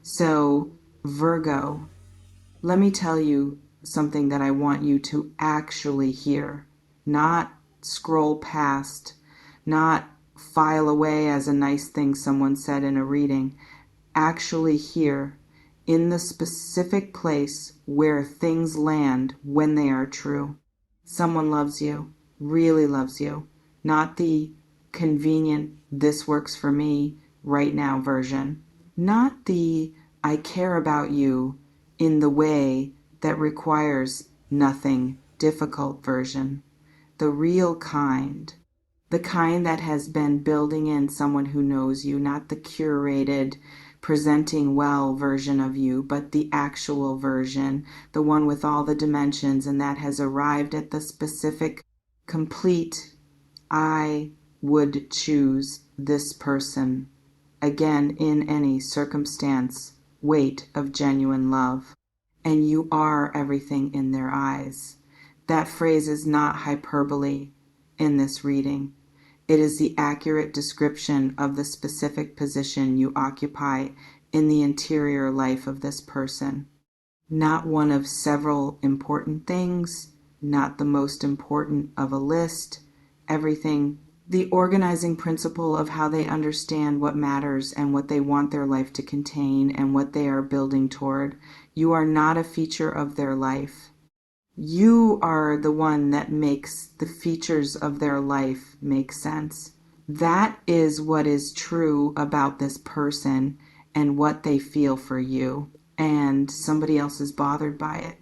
So, Virgo, let me tell you something that I want you to actually hear, not scroll past, not file away as a nice thing someone said in a reading. Actually hear in the specific place where things land when they are true. Someone loves you, really loves you, not the convenient, this works for me right now version, not the I care about you in the way that requires nothing difficult version, the real kind, the kind that has been building in someone who knows you, not the curated, presenting well version of you, but the actual version, the one with all the dimensions, and that has arrived at the specific, complete, I would choose this person, again, in any circumstance, weight of genuine love. And you are everything in their eyes. That phrase is not hyperbole in this reading. It is the accurate description of the specific position you occupy in the interior life of this person. Not one of several important things, not the most important of a list, everything. The organizing principle of how they understand what matters and what they want their life to contain and what they are building toward. You are not a feature of their life. You are the one that makes the features of their life make sense. That is what is true about this person and what they feel for you, and somebody else is bothered by it.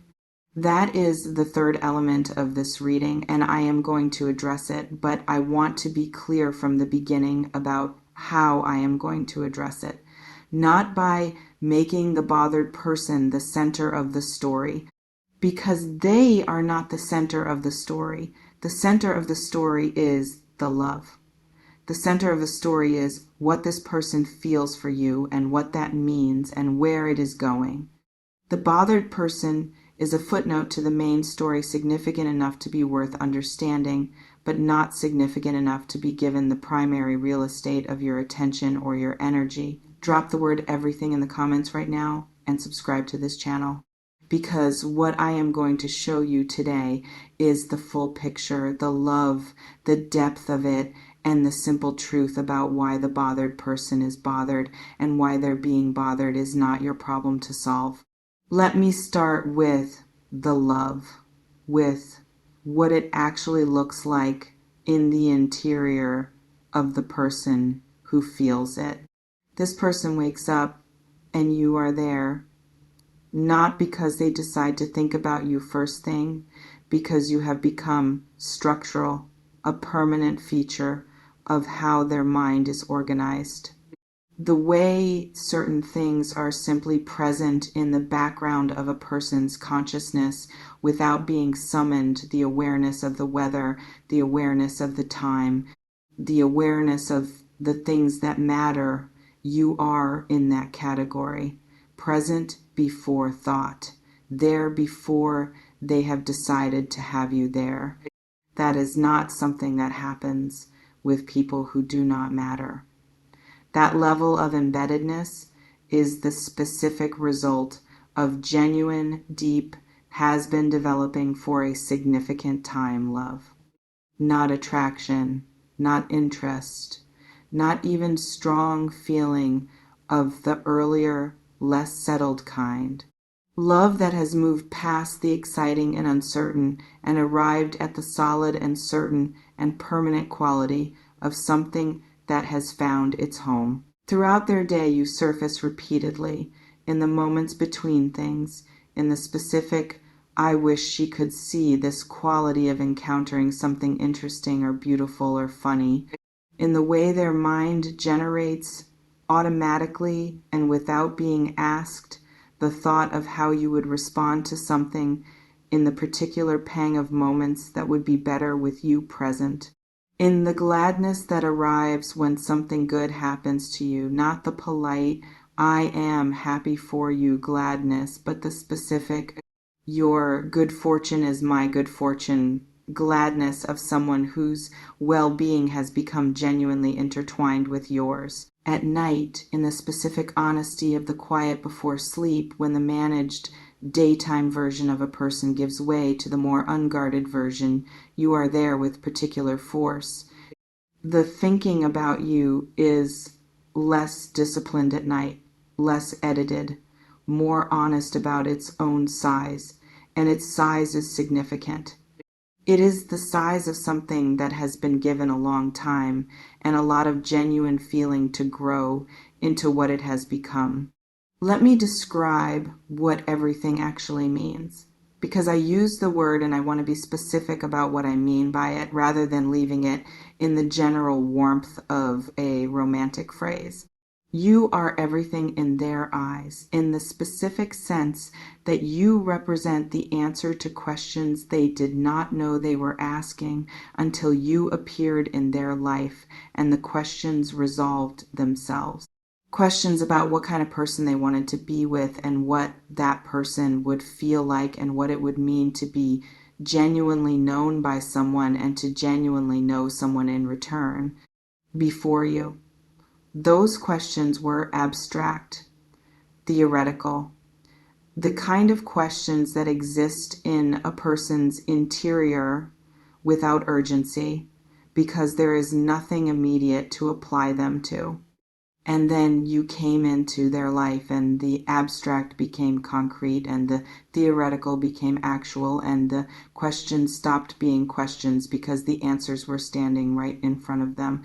That is the third element of this reading, and I am going to address it, but I want to be clear from the beginning about how I am going to address it. Not by making the bothered person the center of the story, because they are not the center of the story. The center of the story is the love. The center of the story is what this person feels for you and what that means and where it is going. The bothered person is a footnote to the main story, significant enough to be worth understanding, but not significant enough to be given the primary real estate of your attention or your energy. Drop the word everything in the comments right now and subscribe to this channel, because what I am going to show you today is the full picture, the love, the depth of it, and the simple truth about why the bothered person is bothered and why their being bothered is not your problem to solve. Let me start with the love, with what it actually looks like in the interior of the person who feels it. This person wakes up and you are there, not because they decide to think about you first thing, because you have become structural, a permanent feature of how their mind is organized. The way certain things are simply present in the background of a person's consciousness without being summoned, the awareness of the weather, the awareness of the time, the awareness of the things that matter, you are in that category. Present before thought, there before they have decided to have you there. That is not something that happens with people who do not matter. That level of embeddedness is the specific result of genuine, deep, has been developing for a significant time love. Not attraction, not interest, not even strong feeling of the earlier, less settled kind. Love that has moved past the exciting and uncertain and arrived at the solid and certain and permanent quality of something that has found its home. Throughout their day, you surface repeatedly, in the moments between things, in the specific, I wish she could see this quality of encountering something interesting or beautiful or funny, in the way their mind generates automatically and without being asked the thought of how you would respond to something in the particular pang of moments that would be better with you present. In the gladness that arrives when something good happens to you, not the polite, I am happy for you gladness, but the specific, your good fortune is my good fortune gladness of someone whose well-being has become genuinely intertwined with yours. At night, in the specific honesty of the quiet before sleep, when the managed daytime version of a person gives way to the more unguarded version, you are there with particular force. The thinking about you is less disciplined at night, less edited, more honest about its own size, and its size is significant. It is the size of something that has been given a long time and a lot of genuine feeling to grow into what it has become. Let me describe what everything actually means, because I use the word and I want to be specific about what I mean by it rather than leaving it in the general warmth of a romantic phrase. You are everything in their eyes, in the specific sense that you represent the answer to questions they did not know they were asking until you appeared in their life and the questions resolved themselves. Questions about what kind of person they wanted to be with and what that person would feel like and what it would mean to be genuinely known by someone and to genuinely know someone in return before you. Those questions were abstract, theoretical, the kind of questions that exist in a person's interior without urgency because there is nothing immediate to apply them to. And then you came into their life and the abstract became concrete and the theoretical became actual and the questions stopped being questions because the answers were standing right in front of them.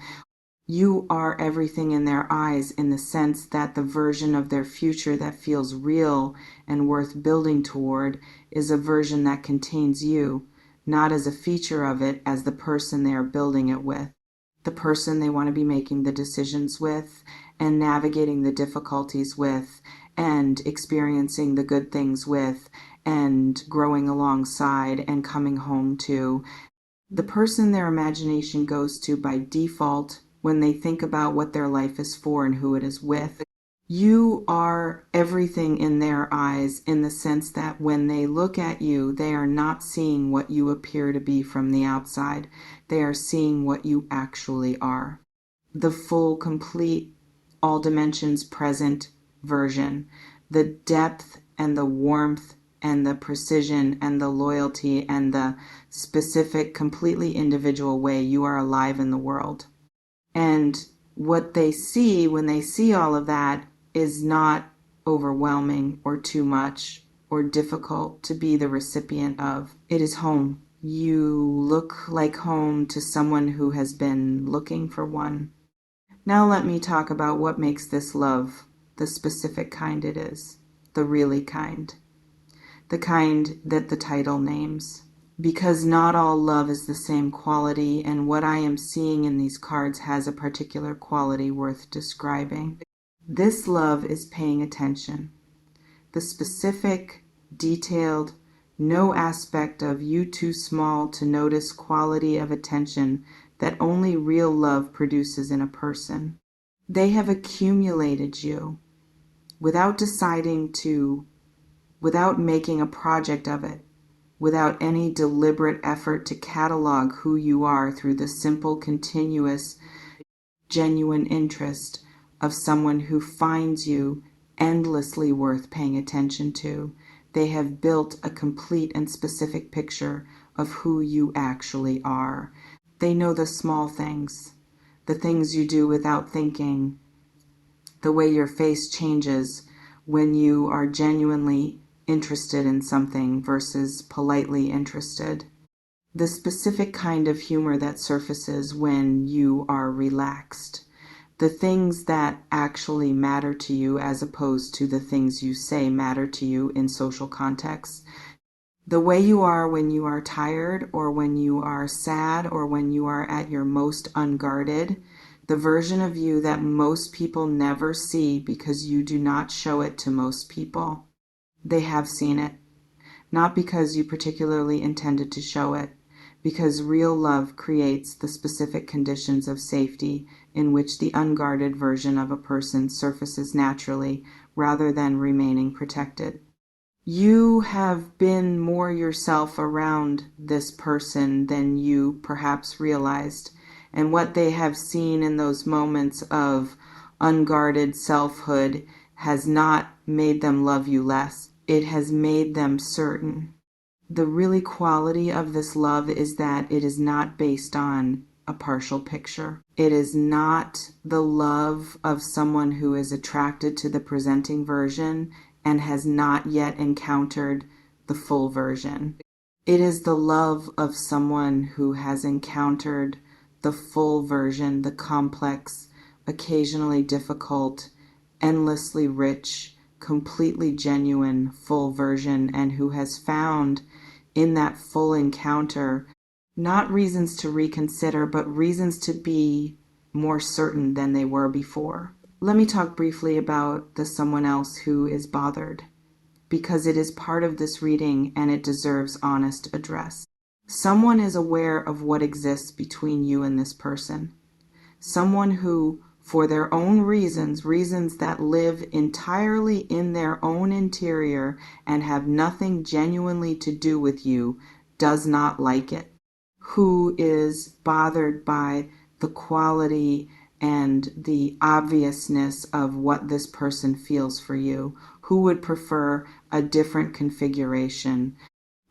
You are everything in their eyes in the sense that the version of their future that feels real and worth building toward is a version that contains you, not as a feature of it as the person they are building it with, the person they want to be making the decisions with and navigating the difficulties with and experiencing the good things with and growing alongside and coming home to, the person their imagination goes to by default when they think about what their life is for and who it is with. You are everything in their eyes in the sense that when they look at you, they are not seeing what you appear to be from the outside. They are seeing what you actually are. The full, complete, all dimensions present version. The depth and the warmth and the precision and the loyalty and the specific, completely individual way you are alive in the world. And what they see when they see all of that is not overwhelming or too much or difficult to be the recipient of. It is home. You look like home to someone who has been looking for one. Now let me talk about what makes this love the specific kind it is, the really kind, the kind that the title names. Because not all love is the same quality, and what I am seeing in these cards has a particular quality worth describing. This love is paying attention. The specific, detailed, no aspect of you too small to notice quality of attention that only real love produces in a person. They have accumulated you without deciding to, without making a project of it, without any deliberate effort to catalog who you are through the simple, continuous, genuine interest of someone who finds you endlessly worth paying attention to. They have built a complete and specific picture of who you actually are. They know the small things, the things you do without thinking, the way your face changes when you are genuinely interested in something versus politely interested. The specific kind of humor that surfaces when you are relaxed. The things that actually matter to you as opposed to the things you say matter to you in social contexts. The way you are when you are tired or when you are sad or when you are at your most unguarded. The version of you that most people never see because you do not show it to most people. They have seen it, not because you particularly intended to show it, because real love creates the specific conditions of safety in which the unguarded version of a person surfaces naturally rather than remaining protected. You have been more yourself around this person than you perhaps realized, and what they have seen in those moments of unguarded selfhood has not made them love you less. It has made them certain. The really quality of this love is that it is not based on a partial picture. It is not the love of someone who is attracted to the presenting version and has not yet encountered the full version. It is the love of someone who has encountered the full version, the complex, occasionally difficult, endlessly rich, completely genuine, full version, and who has found in that full encounter not reasons to reconsider, but reasons to be more certain than they were before. Let me talk briefly about the someone else who is bothered, because it is part of this reading and it deserves honest address. Someone is aware of what exists between you and this person. Someone who, for their own reasons that live entirely in their own interior and have nothing genuinely to do with you, does not like it. Who is bothered by the quality and the obviousness of what this person feels for you, who would prefer a different configuration,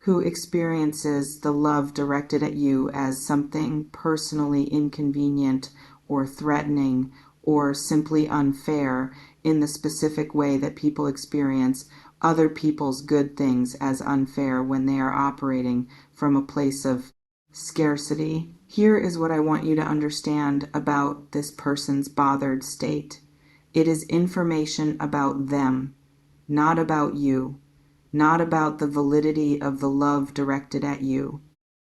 who experiences the love directed at you as something personally inconvenient or threatening or simply unfair in the specific way that people experience other people's good things as unfair when they are operating from a place of scarcity. Here is what I want you to understand about this person's bothered state. It is information about them, not about you, not about the validity of the love directed at you,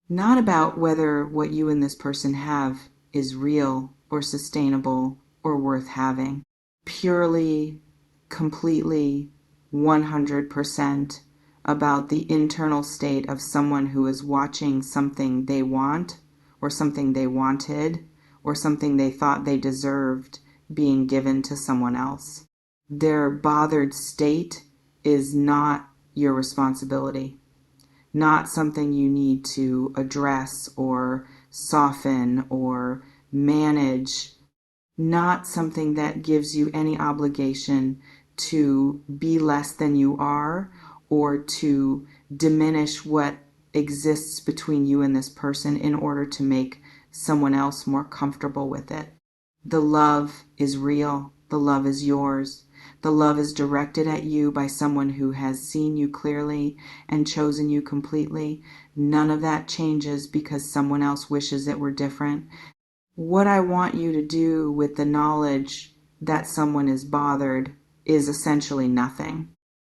not about whether what you and this person have is real or sustainable or worth having. Purely, completely, 100% about the internal state of someone who is watching something they want or something they wanted or something they thought they deserved being given to someone else. Their bothered state is not your responsibility, not something you need to address or soften or manage, not something that gives you any obligation to be less than you are or to diminish what exists between you and this person in order to make someone else more comfortable with it. The love is real. The love is yours. The love is directed at you by someone who has seen you clearly and chosen you completely. None of that changes because someone else wishes it were different. What I want you to do with the knowledge that someone is bothered is essentially nothing.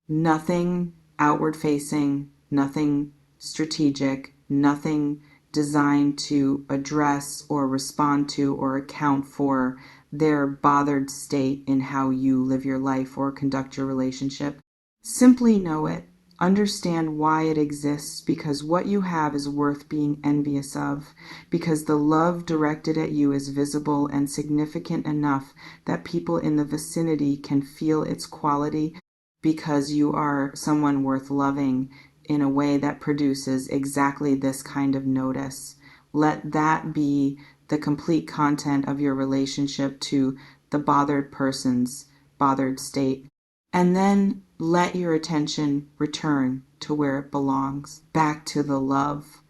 Nothing outward facing, nothing strategic, nothing designed to address or respond to or account for their bothered state in how you live your life or conduct your relationship. Simply know it. Understand why it exists, because what you have is worth being envious of, because the love directed at you is visible and significant enough that people in the vicinity can feel its quality, because you are someone worth loving in a way that produces exactly this kind of notice. Let that be the complete content of your relationship to the bothered person's bothered state. And then let your attention return to where it belongs, back to the love,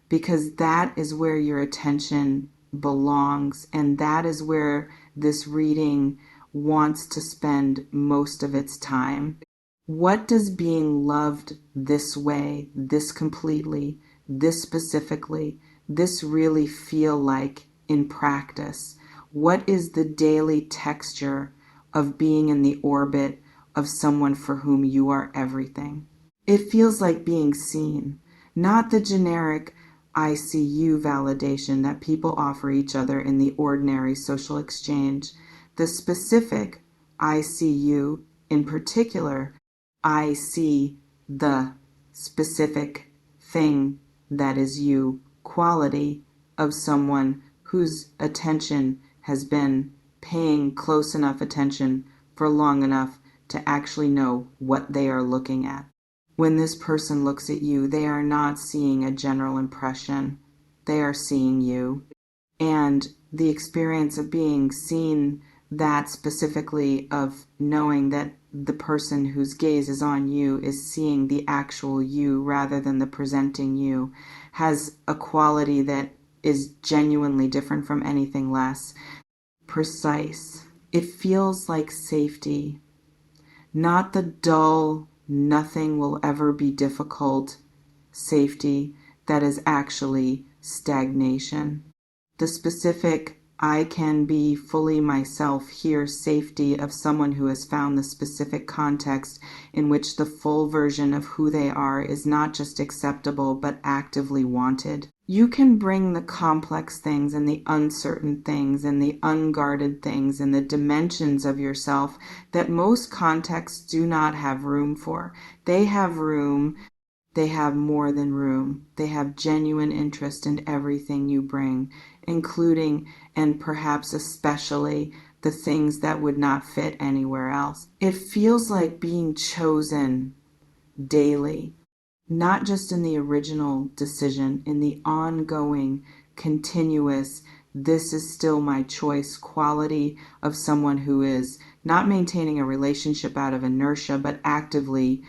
because that is where your attention belongs, and that is where this reading wants to spend most of its time. What does being loved this way, this completely, this specifically, this really feel like in practice? What is the daily texture of being in the orbit of someone for whom you are everything? It feels like being seen, not the generic I see you validation that people offer each other in the ordinary social exchange. The specific I see you, in particular, I see the specific thing that is you, quality of someone whose attention has been paying close enough attention for long enough to actually know what they are looking at. When this person looks at you, they are not seeing a general impression. They are seeing you. And the experience of being seen that specifically of knowing that the person whose gaze is on you is seeing the actual you rather than the presenting you, has a quality that is genuinely different from anything less. Precise. It feels like safety, not the dull, nothing will ever be difficult safety that is actually stagnation. The specific I can be fully myself here safety of someone who has found the specific context in which the full version of who they are is not just acceptable but actively wanted. You can bring the complex things and the uncertain things and the unguarded things and the dimensions of yourself that most contexts do not have room for. They have room. They have more than room. They have genuine interest in everything you bring, including and perhaps especially the things that would not fit anywhere else. It feels like being chosen daily, not just in the original decision, in the ongoing, continuous, this is still my choice quality of someone who is not maintaining a relationship out of inertia, but actively,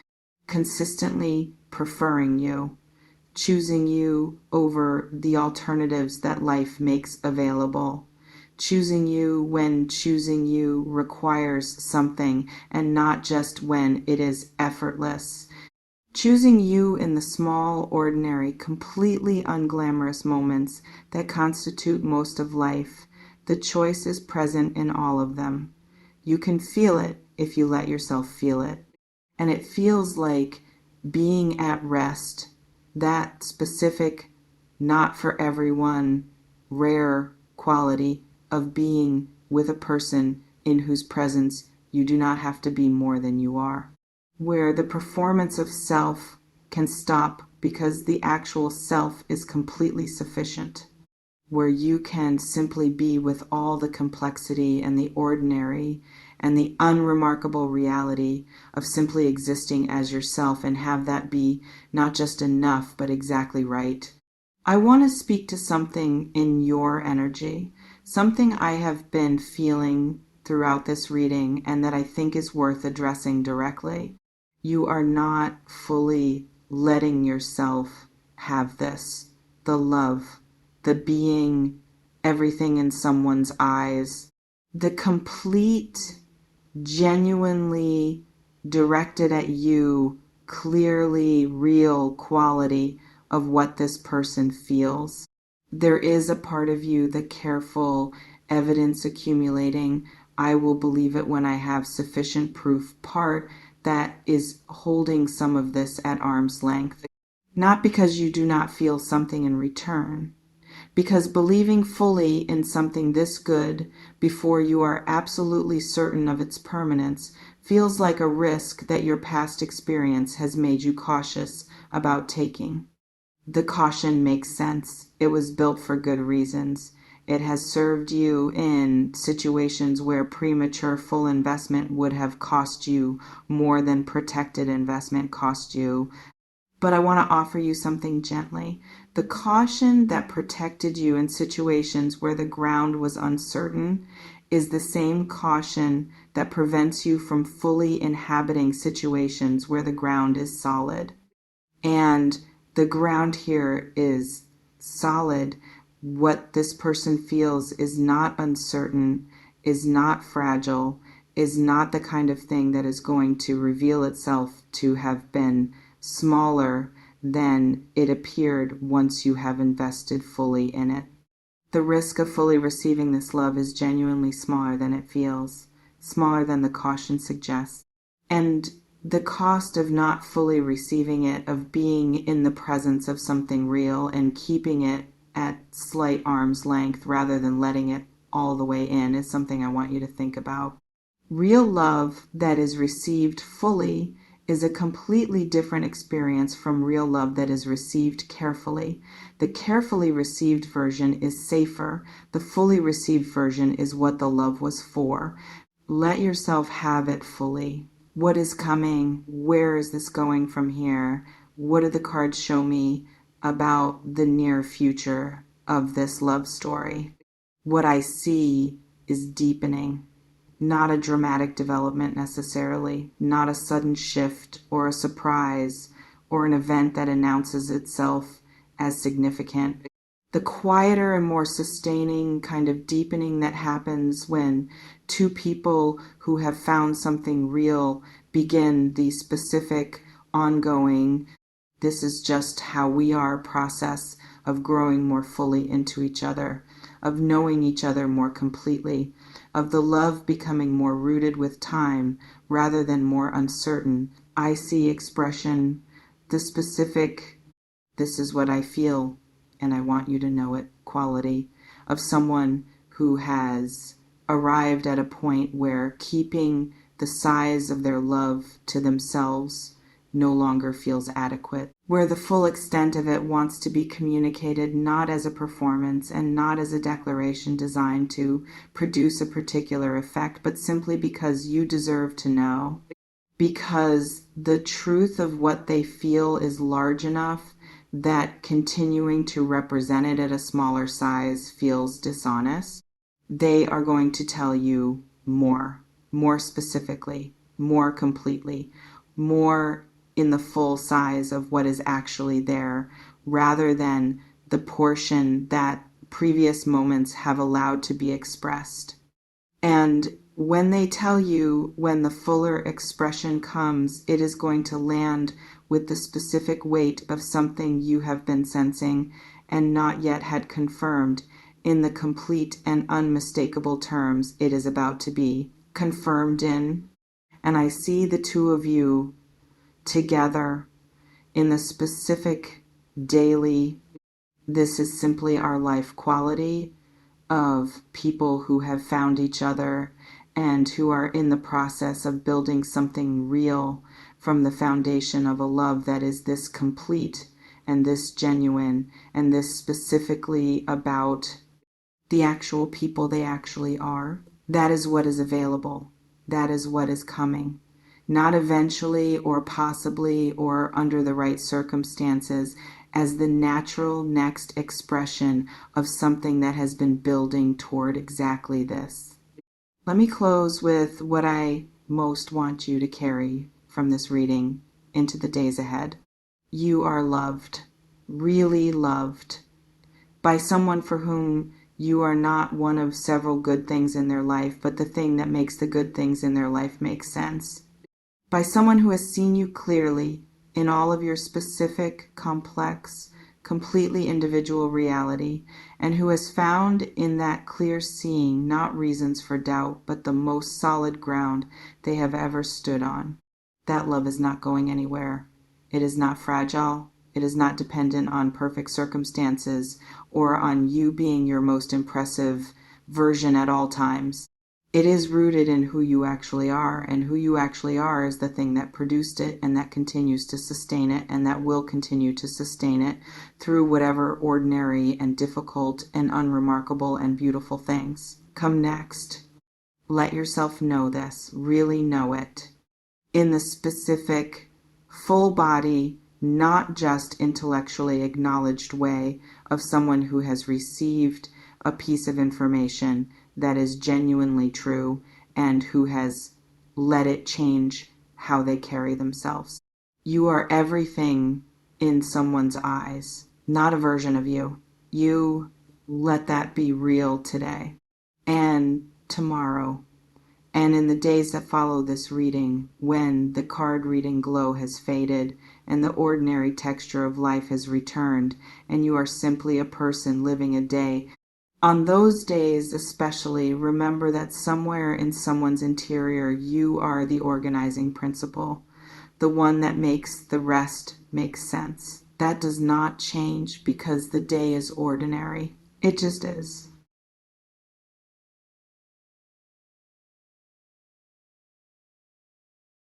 consistently preferring you, choosing you over the alternatives that life makes available, choosing you when choosing you requires something and not just when it is effortless, choosing you in the small, ordinary, completely unglamorous moments that constitute most of life. The choice is present in all of them. You can feel it if you let yourself feel it. And it feels like being at rest, that specific, not for everyone, rare quality of being with a person in whose presence you do not have to be more than you are, where the performance of self can stop because the actual self is completely sufficient, where you can simply be with all the complexity and the ordinary and the unremarkable reality of simply existing as yourself and have that be not just enough, but exactly right. I want to speak to something in your energy, something I have been feeling throughout this reading and that I think is worth addressing directly. You are not fully letting yourself have this, the love, the being, everything in someone's eyes, the complete, genuinely directed at you, clearly real quality of what this person feels. There is a part of you, the careful, evidence accumulating, I will believe it when I have sufficient proof part that is holding some of this at arm's length. Not because you do not feel something in return, because believing fully in something this good before you are absolutely certain of its permanence feels like a risk that your past experience has made you cautious about taking. The caution makes sense. It was built for good reasons. It has served you in situations where premature full investment would have cost you more than protected investment cost you. But I want to offer you something gently. The caution that protected you in situations where the ground was uncertain is the same caution that prevents you from fully inhabiting situations where the ground is solid. And the ground here is solid. What this person feels is not uncertain, is not fragile, is not the kind of thing that is going to reveal itself to have been smaller than it appeared once you have invested fully in it. The risk of fully receiving this love is genuinely smaller than it feels, smaller than the caution suggests. And the cost of not fully receiving it, of being in the presence of something real and keeping it at slight arm's length rather than letting it all the way in, is something I want you to think about. Real love that is received fully is a completely different experience from real love that is received carefully. The carefully received version is safer. The fully received version is what the love was for. Let yourself have it fully. What is coming? Where is this going from here? What do the cards show me about the near future of this love story? What I see is deepening. not a dramatic development necessarily, not a sudden shift or a surprise or an event that announces itself as significant. The quieter and more sustaining kind of deepening that happens when two people who have found something real begin the specific, ongoing, this is just how we are process of growing more fully into each other, of knowing each other more completely, of the love becoming more rooted with time rather than more uncertain. I see expression, the specific, this is what I feel, and I want you to know it, quality of someone who has arrived at a point where keeping the size of their love to themselves no longer feels adequate, where the full extent of it wants to be communicated not as a performance and not as a declaration designed to produce a particular effect, but simply because you deserve to know, because the truth of what they feel is large enough that continuing to represent it at a smaller size feels dishonest. They are going to tell you more specifically, more completely, more in the full size of what is actually there, rather than the portion that previous moments have allowed to be expressed. And when they tell you when the fuller expression comes, it is going to land with the specific weight of something you have been sensing and not yet had confirmed in the complete and unmistakable terms it is about to be confirmed in. And I see the two of you together in the specific daily, this is simply our life quality of people who have found each other and who are in the process of building something real from the foundation of a love that is this complete and this genuine and this specifically about the actual people they actually are. That is what is available. That is what is coming. Not eventually or possibly or under the right circumstances, as the natural next expression of something that has been building toward exactly this. Let me close with what I most want you to carry from this reading into the days ahead. You are loved, really loved, by someone for whom you are not one of several good things in their life, but the thing that makes the good things in their life make sense. By someone who has seen you clearly in all of your specific, complex, completely individual reality, and who has found in that clear seeing not reasons for doubt, but the most solid ground they have ever stood on. That love is not going anywhere. It is not fragile. It is not dependent on perfect circumstances or on you being your most impressive version at all times. It is rooted in who you actually are, and who you actually are is the thing that produced it and that continues to sustain it and that will continue to sustain it through whatever ordinary and difficult and unremarkable and beautiful things come next. Let yourself know this, really know it, in the specific, full body, not just intellectually acknowledged way of someone who has received a piece of information that is genuinely true and who has let it change how they carry themselves. You are everything in someone's eyes, not a version of you. You let that be real today and tomorrow and in the days that follow this reading, when the card reading glow has faded and the ordinary texture of life has returned and you are simply a person living a day. On those days especially, remember that somewhere in someone's interior you are the organizing principle, the one that makes the rest make sense. That does not change because the day is ordinary. It just is.